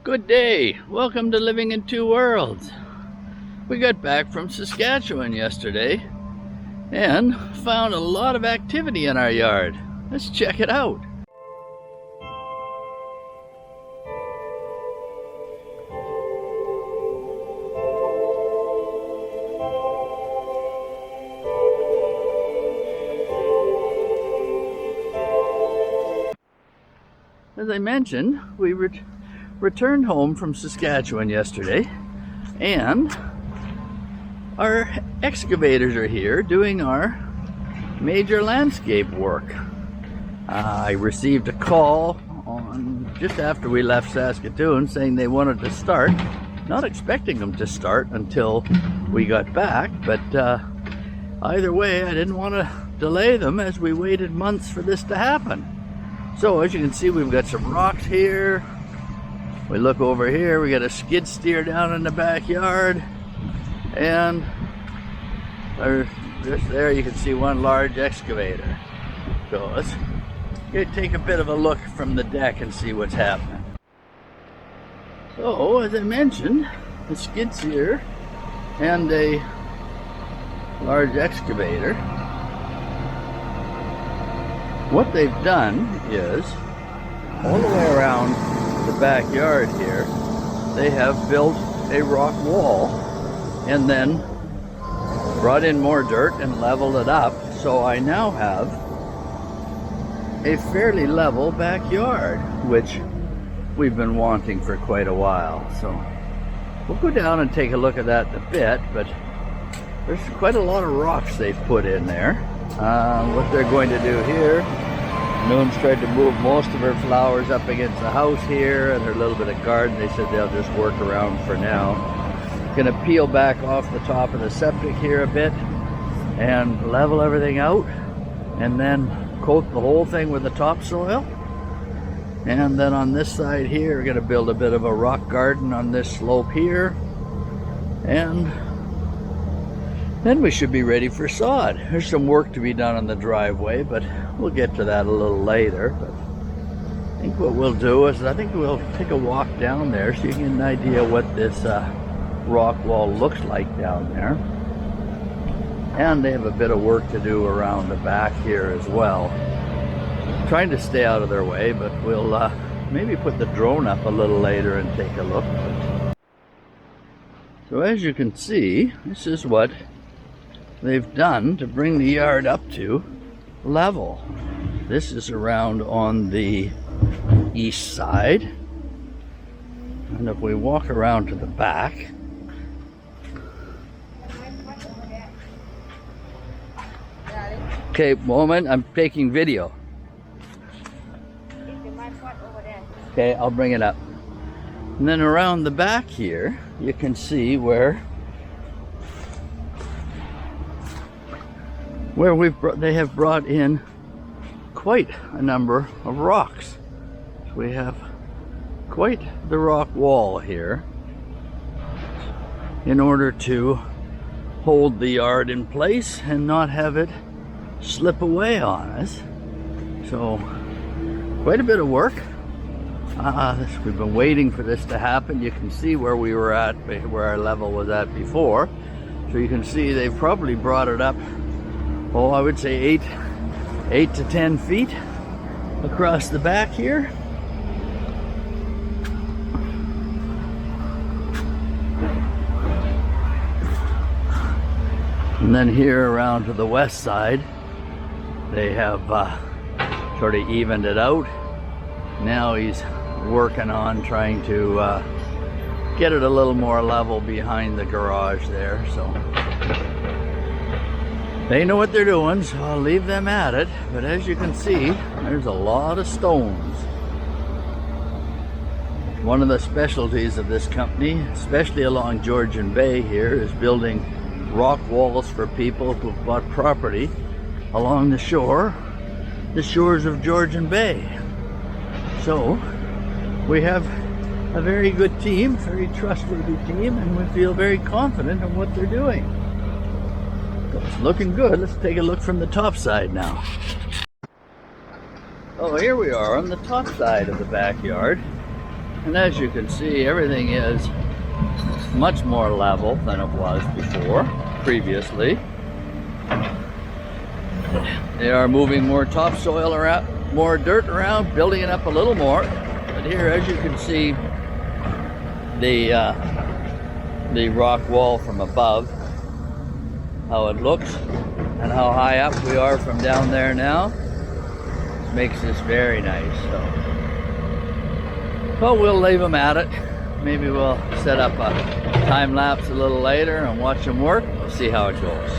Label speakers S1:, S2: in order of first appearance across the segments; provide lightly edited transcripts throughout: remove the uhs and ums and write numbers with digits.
S1: Good day. Welcome to Living in Two Worlds. We got back from Saskatchewan yesterday and found a lot of activity in our yard. Let's check it out. As I mentioned, we returned home from Saskatchewan yesterday, and our excavators are here doing our major landscape work. I received a call just after we left Saskatoon saying they wanted to start. Not expecting them to start until we got back, but either way, I didn't want to delay them as we waited months for this to happen. So as you can see, we've got some rocks here. We look over here, we got a skid steer down in the backyard, and just there you can see one large excavator. So let's take a bit of a look from the deck and see what's happening. So as I mentioned, the skid steer and a large excavator. What they've done is, all the way around the backyard here, they have built a rock wall and then brought in more dirt and leveled it up. So I now have a fairly level backyard, which we've been wanting for quite a while. So we'll go down and take a look at that in a bit, but there's quite a lot of rocks they've put in there. What they're going to do here, Noon's tried to move most of her flowers up against the house here and her little bit of garden. They said they'll just work around for now. Gonna peel back off the top of the septic here a bit and level everything out, and then coat the whole thing with the topsoil. And then on this side here, we're gonna build a bit of a rock garden on this slope here, and then we should be ready for sod. There's some work to be done on the driveway, but we'll get to that a little later. But I think what we'll do is, I think we'll take a walk down there so you get an idea what this rock wall looks like down there. And they have a bit of work to do around the back here as well. Trying to stay out of their way, but we'll maybe put the drone up a little later and take a look. So as you can see, this is what they've done to bring the yard up to level. This is around on the east side, and if we walk around to the back, okay, moment, I'm taking video. Okay, I'll bring it up. And then around the back here, you can see where they have brought in quite a number of rocks. So we have quite the rock wall here in order to hold the yard in place and not have it slip away on us. So quite a bit of work. We've been waiting for this to happen. You can see where we were at, where our level was at before. So you can see they've probably brought it up, oh, I would say 8 to 10 feet across the back here. And then here around to the west side, they have sort of evened it out. Now he's working on trying to get it a little more level behind the garage there. So they know what they're doing, so I'll leave them at it. But as you can see, there's a lot of stones. One of the specialties of this company, especially along Georgian Bay here, is building rock walls for people who've bought property along the shores of Georgian Bay. So we have a very good team, very trustworthy team, and we feel very confident in what they're doing. So it's looking good. Let's take a look from the top side now. Oh, here we are on the top side of the backyard. And as you can see, everything is much more level than it was before, previously. They are moving more topsoil around, more dirt around, building it up a little more. But here, as you can see, the rock wall from above, how it looks, and how high up we are from down there now, makes this very nice. So we'll leave them at it. Maybe we'll set up a time lapse a little later and watch them work. We'll see how it goes.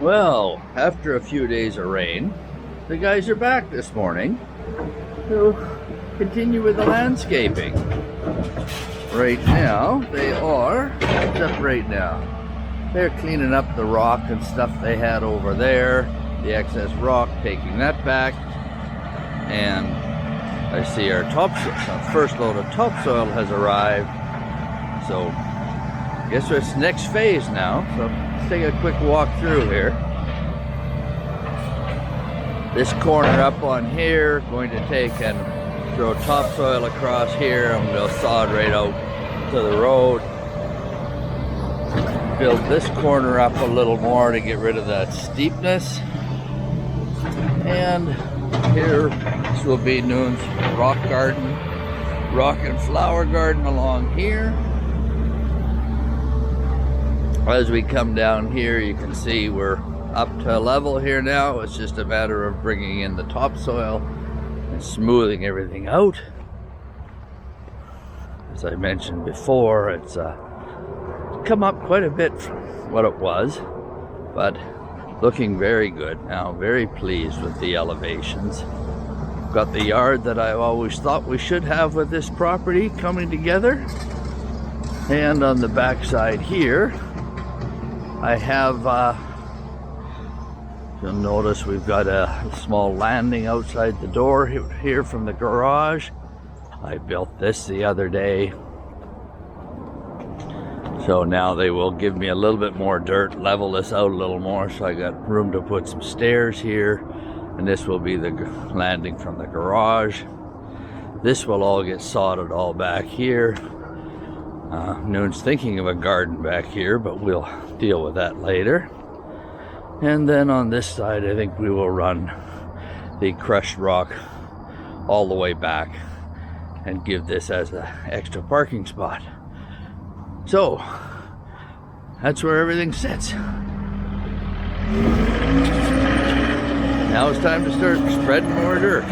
S1: Well, after a few days of rain, the guys are back this morning to continue with the landscaping. Right now, they're cleaning up the rock and stuff they had over there, the excess rock, taking that back. And I see our first load of topsoil has arrived. So, I guess it's next phase now. So, let's take a quick walk through here. This corner up on here, going to take and throw topsoil across here, and we'll sod right out to the road. Build this corner up a little more to get rid of that steepness. And here, this will be Noon's rock garden, rock and flower garden along here. As we come down here, you can see we're up to a level here now. It's just a matter of bringing in the topsoil and smoothing everything out. As I mentioned before, it's come up quite a bit from what it was, but looking very good now. Very pleased with the elevations. Got the yard that I've always thought we should have with this property coming together. And on the back side here, I have, you'll notice we've got a small landing outside the door here from the garage. I built this the other day. So now they will give me a little bit more dirt, level this out a little more, so I got room to put some stairs here. And this will be the landing from the garage. This will all get sodded all back here. Noon's thinking of a garden back here, but we'll deal with that later. And then on this side, I think we will run the crushed rock all the way back and give this as an extra parking spot. So, that's where everything sits. Now it's time to start spreading more dirt.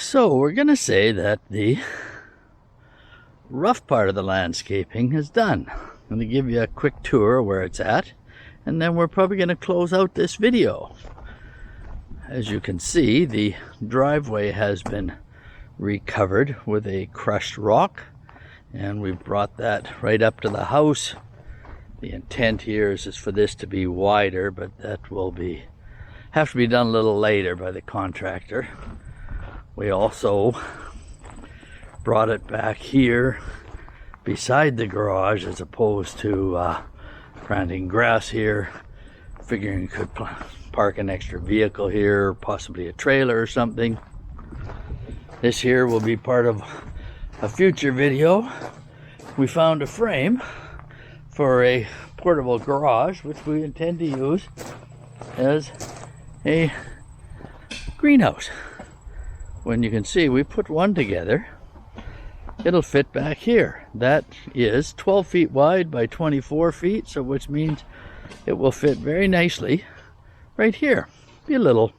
S1: So we're going to say that the rough part of the landscaping is done. I'm going to give you a quick tour where it's at, and then we're probably going to close out this video. As you can see, the driveway has been recovered with a crushed rock, and we've brought that right up to the house. The intent here is for this to be wider, but that will have to be done a little later by the contractor. We also brought it back here beside the garage as opposed to planting grass here, figuring you could park an extra vehicle here, possibly a trailer or something. This here will be part of a future video. We found a frame for a portable garage, which we intend to use as a greenhouse. When you can see, we put one together, it'll fit back here. That is 12 feet wide by 24 feet, so which means it will fit very nicely right here. Be a little,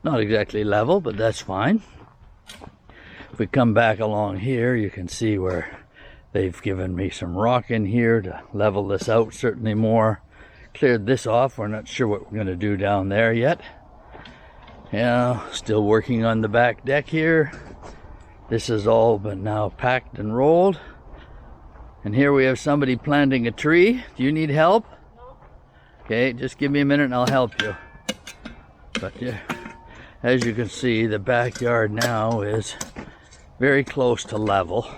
S1: not exactly level, but that's fine. If we come back along here, you can see where they've given me some rock in here to level this out certainly more. Cleared this off. We're not sure what we're going to do down there yet. Yeah, still working on the back deck here. This is all but now packed and rolled. And here we have somebody planting a tree. Do you need help? No. Okay, just give me a minute and I'll help you. But yeah, as you can see, the backyard now is very close to level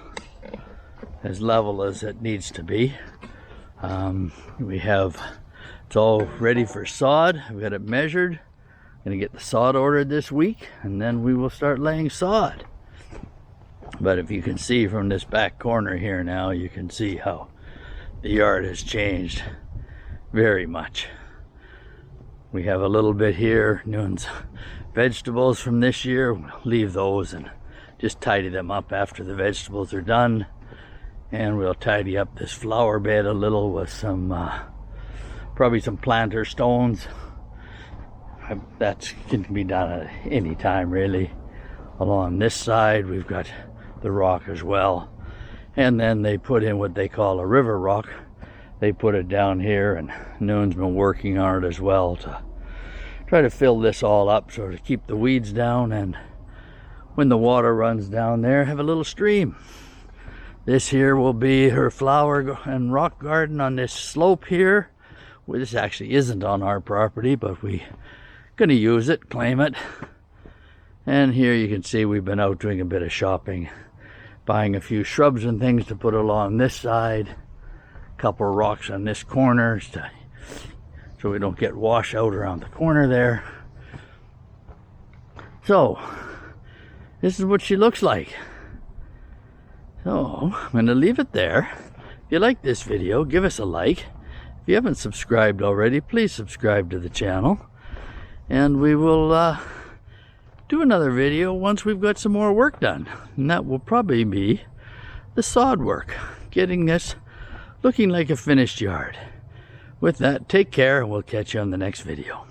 S1: as it needs to be. It's all ready for sod. We've got it measured. Gonna get the sod ordered this week, and then we will start laying sod. But if you can see from this back corner here now, you can see how the yard has changed very much. We have a little bit here, Noon's vegetables from this year. We'll leave those and just tidy them up after the vegetables are done. And we'll tidy up this flower bed a little with some, probably some planter stones. That can be done at any time really. Along this side we've got the rock as well, and then they put in what they call a river rock. They put it down here, and Noon's been working on it as well to try to fill this all up so to keep the weeds down, and when the water runs down there, have a little stream. This here will be her flower and rock garden on this slope here. Well, this actually isn't on our property, but we're gonna use it, claim it. And here you can see we've been out doing a bit of shopping, buying a few shrubs and things to put along this side, a couple of rocks on this corner so we don't get washed out around the corner there. So this is what she looks like. So I'm going to leave it there. If you like this video, give us a like. If you haven't subscribed already, please subscribe to the channel. And we will do another video once we've got some more work done. And that will probably be the sod work. Getting this looking like a finished yard. With that, take care, and we'll catch you on the next video.